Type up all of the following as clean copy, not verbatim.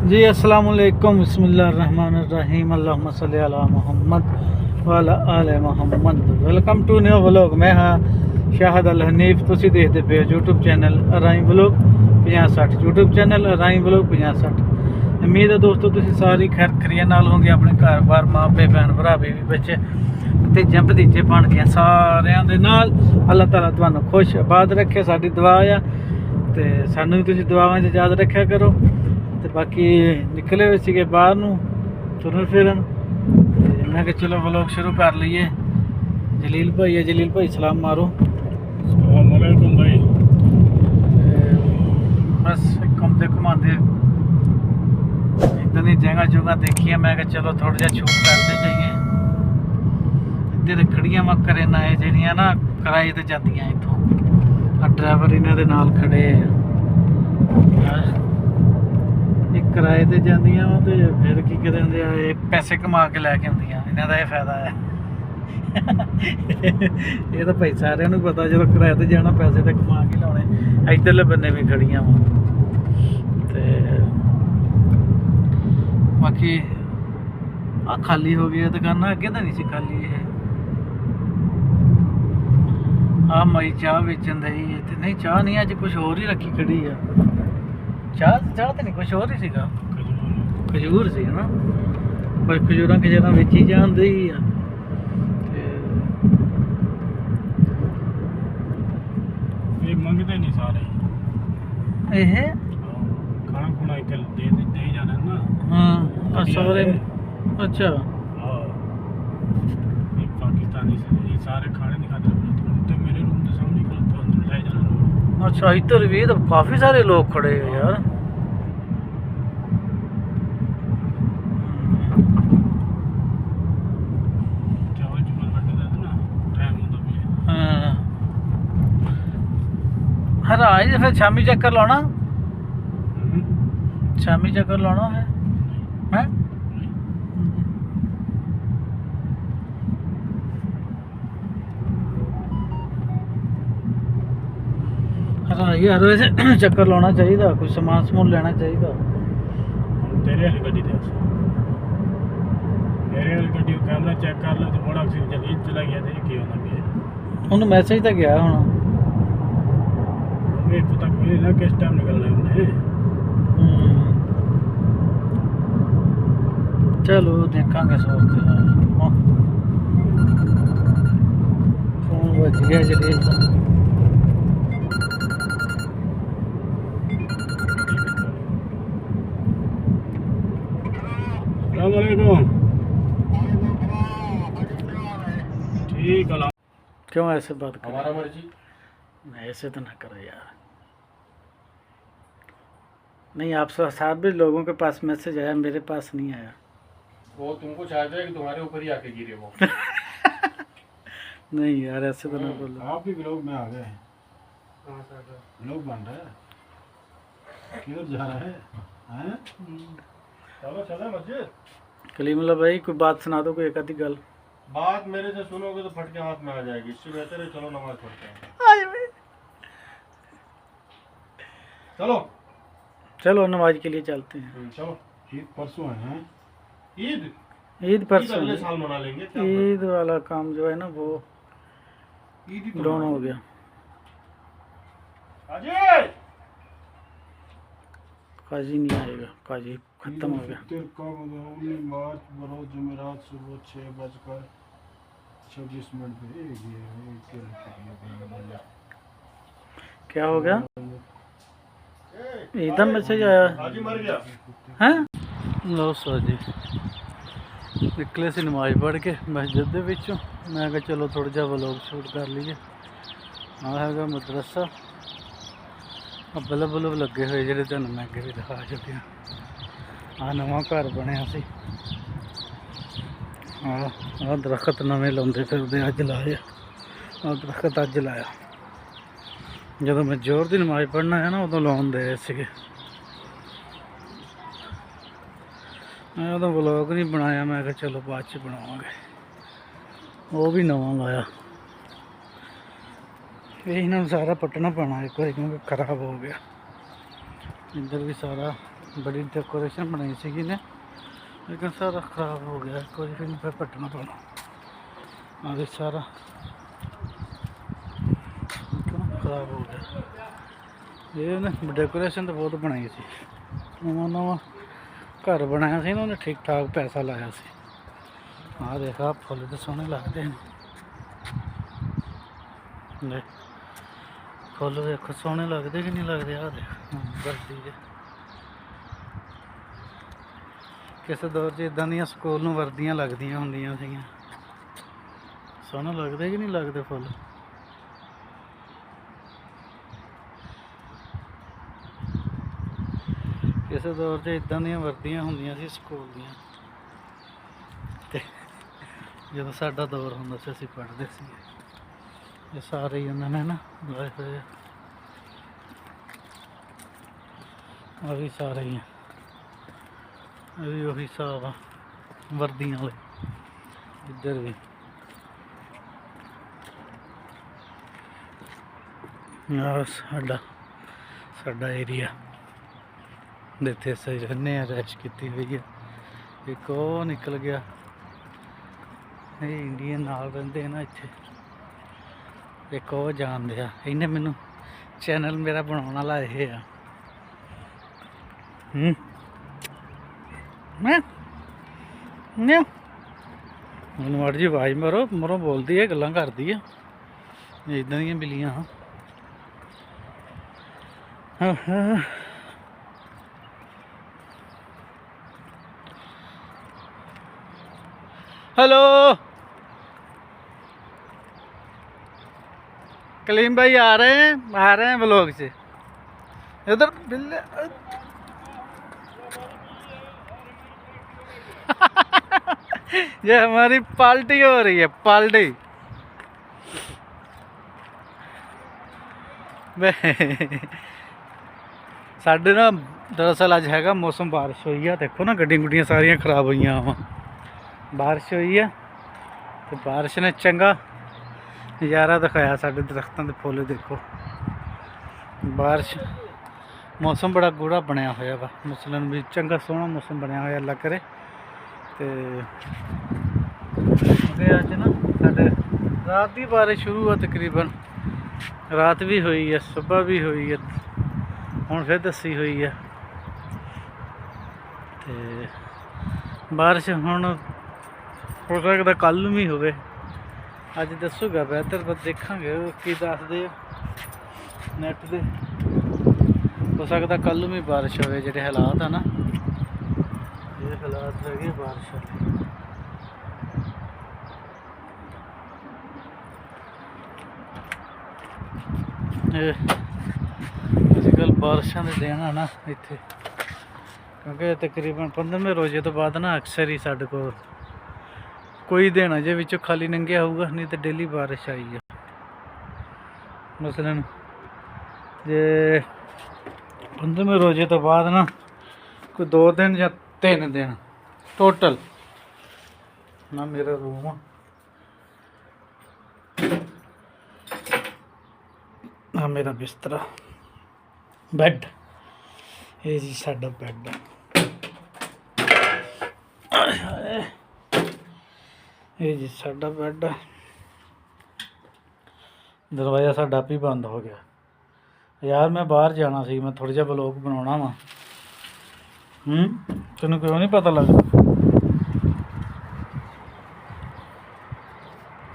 जी अस्सलाम वालेकुम बिस्मिल्लाहिर्रहमानिर्रहीम अल्लाहुम्मा सल्ली अला मुहम्मद व अला आले Muhammad. Welcome to new vlog. मैं हाँ शाहद अल हनीफ। तुसी देखते पे यूट्यूब चैनल अराई व्लॉग 50-60 यूट्यूब चैनल अराई व्लॉग 50-60। उम्मीद है दोस्तों तुसी सारी खैर खरीय नाल होंगे, अपने घर बार माँ पे भैन भरा बीवी बच्चे भतीजे भतीजे बन गए सारिਆਂ ਦੇ ਨਾਲ। अल्लाह ताला ਤੁਹਾਨੂੰ खुश आबाद रखे, साडी दुआ आ ते सानू भी तुसी दुआवां 'ਚ याद रखा करो। ਤੇ ਬਾਕੀ ਨਿਕਲੇ ਹੋਏ ਸੀਗੇ ਬਾਹਰ ਨੂੰ ਤੁਰਨ ਫਿਰਨ, ਤੇ ਮੈਂ ਕਿਹਾ ਚਲੋ ਵਲੋਗ ਸ਼ੁਰੂ ਕਰ ਲਈਏ। ਜਲੀਲ ਭਾਈ ਹੈ, ਜਲੀਲ ਭਾਈ ਸਲਾਮ ਮਾਰੋ। अस्सलाम वालेकुम भाई। ਬਸ ਘੁੰਮਦੇ ਘੁਮਾਉਂਦੇ ਇੱਦਾਂ ਦੀ ਜਗ੍ਹਾ ਜੁਗਾ ਦੇਖੀਆਂ, ਮੈਂ ਕਿਹਾ ਚਲੋ ਥੋੜ੍ਹਾ ਜਿਹਾ ਸ਼ੂਟ ਕਰਦੇ ਜਾਈਏ। ਇੱਧਰ ਖੜੀਆਂ ਵਾ ਕਰੇਨਾ ਇਹ ਜਿਹੜੀਆਂ ਨਾ ਕਿਰਾਏ ਤੇ ਜਾਂਦੀਆਂ ਇੱਥੋਂ, ਆ ਡਰਾਈਵਰ ਇਹਨਾਂ ਦੇ ਨਾਲ ਖੜੇ ਆ। ਇਹ ਕਿਰਾਏ ਤੇ ਜਾਂਦੀਆਂ ਵਾ ਤੇ ਫਿਰ ਕੀ ਕਹਿੰਦੇ ਹੁੰਦੇ ਆ, ਇਹ ਪੈਸੇ ਕਮਾ ਕੇ ਲੈ ਕੇ ਆਉਂਦੀਆਂ, ਇਹਨਾਂ ਦਾ ਇਹ ਫਾਇਦਾ ਹੈ। ਇਹ ਤਾਂ ਭਾਈ ਸਾਰਿਆਂ ਨੂੰ ਪਤਾ, ਜਦੋਂ ਕਿਰਾਏ ਤੇ ਜਾਣਾ ਪੈਸੇ ਤਾਂ ਕਮਾ ਕੇ ਲਾਉਣੇ। ਇੱਧਰਲੇ ਬੰਨੇ ਵੀ ਖੜੀਆਂ ਵਾ ਤੇ ਬਾਕੀ ਆ ਖਾਲੀ ਹੋ ਗਈ ਦੁਕਾਨਾਂ, ਅੱਗੇ ਤਾਂ ਨਹੀਂ ਸੀ ਖਾਲੀ। ਇਹ ਆ ਮਈ ਚਾਹ ਵੇਚਣ ਦਾ ਹੀ ਤੇ ਨਹੀਂ, ਚਾਹ ਨਹੀਂ ਅੱਜ ਕੁਝ ਹੋਰ ਹੀ ਰੱਖੀ ਖੜੀ ਆ। ਚਾਹ ਤੇ ਨਹੀਂ ਕੁਝ ਹੋਰ ਹੀ ਸੀਗਾ, ਖਜੂਰ ਸੀ ਹਨਾ, ਪਰ ਖਜੂਰਾਂ ਖਜੂਰਾਂ ਵੇਚੀ ਜਾਂਦੇ ਹੀ ਆ। ਇਹ ਮੰਗਦੇ ਨਹੀਂ ਸਾਰੇ, ਇਹ ਖਾਣਾ ਖੁਣਾ ਇੱਕ ਦੇ ਜਾਣਾ ਨਾ। ਹਾਂ ਸਾਰੇ, ਅੱਛਾ ਹਾਂ ਇਹ ਪਾਕਿਸਤਾਨੀ ਸੀ, ਇਹ ਸਾਰੇ ਖਾਣੇ ਨਹੀਂ ਖਾਂਦੇ ਤੇ ਮੇਰੇ ਰੂਮ ਦੇ ਸਾਹਮਣੇ ਕੋਲ ਤੁਹਾਨੂੰ ਲੈ ਜਾਣਾ। ਅੱਛਾ ਇੱਧਰ ਵੀ ਤਾਂ ਕਾਫੀ ਸਾਰੇ ਲੋਕ ਖੜੇ ਆ ਯਾਰ। ਚਾਵਲ ਚੁਵਲ ਵੱਢ ਦਾ ਨਾ ਟਾਈਮ ਹੁੰਦਾ ਵੀ ਹਾਂ ਹਰਾਜ ਫਿਰ ਸ਼ਾਮੀ ਚੱਕਰ ਲਾਉਣਾ, ਸ਼ਾਮੀ ਚੱਕਰ ਲਾਉਣਾ ਹੈ ਹੈਂ। ਹਾਂ ਯਾਰ ਵੈਸੇ ਚੱਕਰ ਲਾਉਣਾ ਚਾਹੀਦਾ, ਕੋਈ ਸਮਾਨ ਸਮੂਨ ਲੈਣਾ ਚਾਹੀਦਾ। ਤੇਰੇ ਵਾਲੀ ਗੱਡੀ ਤੇ ਮੇਰੇ ਵਾਲੀ ਗੱਡੀ ਦਾ ਕੈਮਰਾ ਚੈੱਕ ਕਰ ਲਓ ਤੇ ਬੜਾ ਆਕਸੀਜਨ ਜਲੀ ਚਲਾ ਗਿਆ ਤੇ ਇਹ ਕੀ ਹੋਣਾ ਪਿਆ। ਉਹਨੂੰ ਮੈਸੇਜ ਤਾਂ ਗਿਆ ਹੁਣ, ਇਹ ਪਤਾ ਕੋਈ ਨਾ ਕਿਸ ਟਾਈਮ ਨਿਕਲਣਾ ਉਹਨੇ। ਚਲੋ ਦੇਖਾਂਗੇ, ਸੋਚਦੇ ਹਾਂ। ਫੋਨ ਵੱਜ ਗਿਆ ਜਲੀਲ ਦਾ। अस्सलामुअलैकुम। ठीक है। क्यों ऐसे बात कर? हमारा मर्जी। ऐसे तो ना करो यार। नहीं आप साथ भी लोगों के पास मैसेज आया, मेरे पास नहीं आया। वो तुमको चाहते हैं कि तुम्हारे ऊपर ही आके गिरे वो। नहीं यार ऐसे तो ना बोलो। आप भी ब्लॉग में आ गए हैं। ब्लॉग बन रहा है, किधर जा रहा है हैं? चलो चलो मस्जिद। कलीमुल्लाह भाई कोई बात सुना दो, कोई एक आधी गल। बात मेरे से सुनोगे तो फट के हाथ में आ जाएगी, इससे बेहतर है चलो नमाज पढ़ते हैं। चलो चलो नमाज के लिए चलते हैं। चलो। ईद परसों है। ईद ईद परसों, अगले साल मना लेंगे। ईद वाला काम जो है ना वो ईद ही डाउन हो गया। अजय काजी नहीं आएगा, काजी खत्म हो गया। 19 मार्च बरोज जुमेरात सुबह 6:26 पे। क्या हो गया? एकदम मैसेज आया हाजी मर गया हैं। लो सो जी निकले से नमाज पढ़ के मस्जिद दे विचों, मैं कहा चलो थोड़ा जिहा व्लॉग शूट कर लीए। आ हैगा मदरसा, बल्ब बल्ब लगे हुए ਜਿਹੜੇ ਤੁਹਾਨੂੰ ਮੈਂ ਅੱਗੇ ਵੀ ਦਿਖਾ ਚੁੱਕਿਆ। ਆ ਨਵਾਂ ਘਰ ਬਣਿਆ ਸੀ, ਆ ਦਰਖਤ ਨਵੇਂ ਲਾਉਂਦੇ ਫਿਰਦੇ, ਅੱਜ ਲਾਏ ਆ ਦਰਖਤ, ਅੱਜ ਲਾਇਆ। ਜਦੋਂ ਮੈਂ ਜ਼ੋਰ ਦੀ ਨਮਾਜ਼ ਪੜ੍ਹਨਾ ਹੈ ਨਾ ਉਦੋਂ ਲਾਉਂਦੇ ਸੀਗੇ। ਮੈਂ ਉਦੋਂ ਵਲੌਗ ਨਹੀਂ ਬਣਾਇਆ, ਮੈਂ ਕਿਹਾ ਚਲੋ ਬਾਅਦ 'ਚ ਬਣਾਵਾਂਗੇ। ਉਹ ਵੀ ਨਵਾਂ ਲਾਇਆ। ये इन्होंने सारा पटना पैना एक बार क्योंकि खराब हो गया। इधर भी सारा बड़ी डेकोरेशन बनाई सी ने, लेकिन सारा खराब हो गया। कोई फिर फिर पटना पड़ा अभी सारा खराब हो गया। ये ना डेकोरेशन तो बहुत बनाई सी, नवा नवा घर बनाया सी उन्होंने, ठीक ठाक पैसा लाया सी। हाँ देखा फुल तो सोहने लगते हैं, फुल देखो सोहने लगते कि नहीं लगते। आ देख वर्दी जे किस दौर च इदां दियां स्कूल नूं वर्दियां लगदियां हुंदियां सीगियां, सोहने लगते कि नहीं लगते फुल। किस दौर च इदां दियां वर्दियां हुंदियां सी स्कूल दियां, ते जदों साडा दौर हुंदा सी असीं पढ़दे सी। ये सारे ही उन्होंने ना लाए हुए, अभी सारे ही हैं, अभी वही हिसाब आ वर्दियां वाले। इधर भी साडा साडा एरिया जिथे असीं रहने रैश की हुई है। एक वो निकल गया, ये इंडियन नाल रहिंदे ना इत्थे। एक वो जान दिया, इन्हें मैनू चैनल मेरा बनाने वाला ये आ। मैनू मर जी आवाज मारो, मरों बोलती है, गल्लां करदी है, इदां दियां बिल्लियां। हेलो कलीम भाई आ रहे हैं व्लॉग से। इधर बिल्ले ये हमारी पार्टी हो रही है, पार्टी। साढ़े ना दरअसल अज हैगा मौसम, बारिश हुई है। देखो ना गड्डियां गुड्डियां सारियां खराब हुई वा, बारिश हुई है तो बारिश ने चंगा नज़ारा दिखाया। साढ़े दरख्तों के फुल देखो, बारिश मौसम बड़ा गूढ़ा बनया होया वा, मसलन भी चंगा सोहना मौसम बनया होया अल्लाह करे। तो अज ना साढ़े रात की बारिश शुरू है, तकरीबन रात भी हुई है, सुबह भी हुई है, हुण फिर दसी हुई है। तो बारिश हुण हो सकता कल भी होवे, अज दसूगा बेहतर, पर देखांगे की दसदे नैट दे। हो सकता कल भी बारिश होवे, जिहड़े हालात है ना, ये हालात है बारिश वाले। अजकल बारिशों के दिन है ना इत्थे, क्योंकि तकरीबन 15वें रोजे तो बाद ना अक्सर ही साढ़े को कोई दिन अजे विचों खाली लंघिया होगा, नहीं तो डेली बारिश आई है। मसलन जे 15वें रोजे तो बाद ना कोई 2 दिन या 3 दिन टोटल ना। मेरा रूम ना मेरा बिस्तरा, बैड, ये जी साडा बैड। ये जी साडा बैड, दरवाज़ा साडा भी बंद हो गया। यार मैं बाहर जाना सी, मैं थोड़ा जिहा व्लॉग बनाना वा। तेनों क्यों नहीं पता लगता?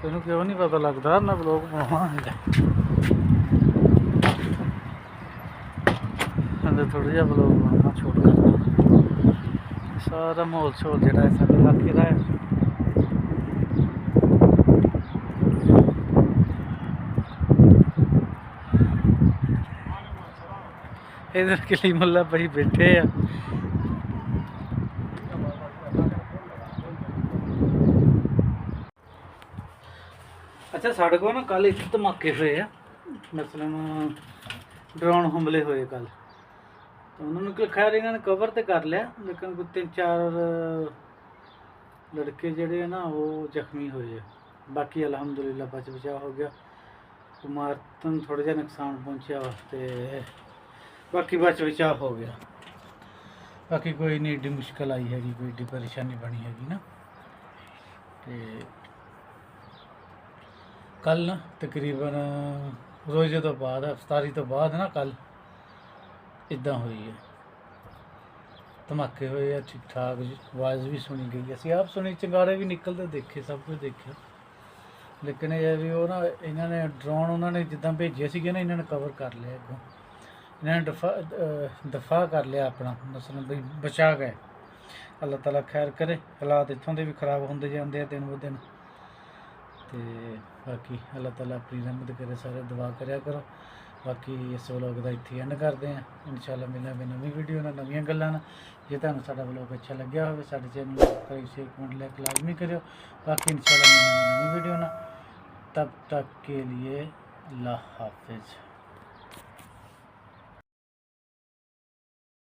तेनों क्यों नहीं पता लगता मैं व्लॉग बनाना? थोड़ा जिहा व्लॉग बनाना छोड़ करना। सारा माहौल शोल जोड़ा है साढ़े इलाके का है। इधर कलीमुल्लाह भाई बैठे आ। अच्छा साढ़े को ना कल इतने धमाके हुए हैं, मसलन ड्रोन हमले हुए कल, तो उन्होंने खैर इन्होंने कवर तो कर लिया, लेकिन कोई 3-4 लड़के जड़े ना वो जख्मी हुए है। बाकी अलहमदुलिल्लाह बच बचाव हो गया, इमारतन थोड़ा जहा नुकसान पहुँचा, तो बाकी बच बचाव हो गया। बाकी कोई नहीं एड्डी मुश्किल आई हैगी, कोई एड्डी परेशानी बनी हैगी ना। तो कल ना तकरीबन रोजे तो बाद अफतारी तो बाद ना कल इदा हुई है, धमाके हुए है ठीक ठाक, आवाज़ भी सुनी गई, असी आप सुनी, चिंगारे भी निकलते देखे, सब कुछ देखा। लेकिन ये भी वो ना इन्होंने ड्रोन उन्होंने जिदा भेजे थे ना, इन्होंने कवर कर लिया अगों, इन्होंने दफा कर लिया अपना, मसलन बई बचा गए। अल्लाह ताला खैर करे, हालात इत्थों के भी खराब होंदे जाते हैं दिन ब दिन। तो बाकी अल्लाह ताला अपनी रहमत करे, सारे दुआ करया करो। बाकी इस व्लॉग का इत्थे एंड करते हैं, इंशाल्लाह मिलांगे नवीं वीडियो नाल, नवीं गल्लां नाल। जे तुहानूं साडा व्लॉग अच्छा लग्या होवे, साडे चैनल नूं सब्सक्राइब शेयर कमेंट लाइक लाजमी करियो। बाकी इंशाल्लाह मिलांगे नवीं वीडियो नाल, तब तक के लिए अल्लाह हाफिज़।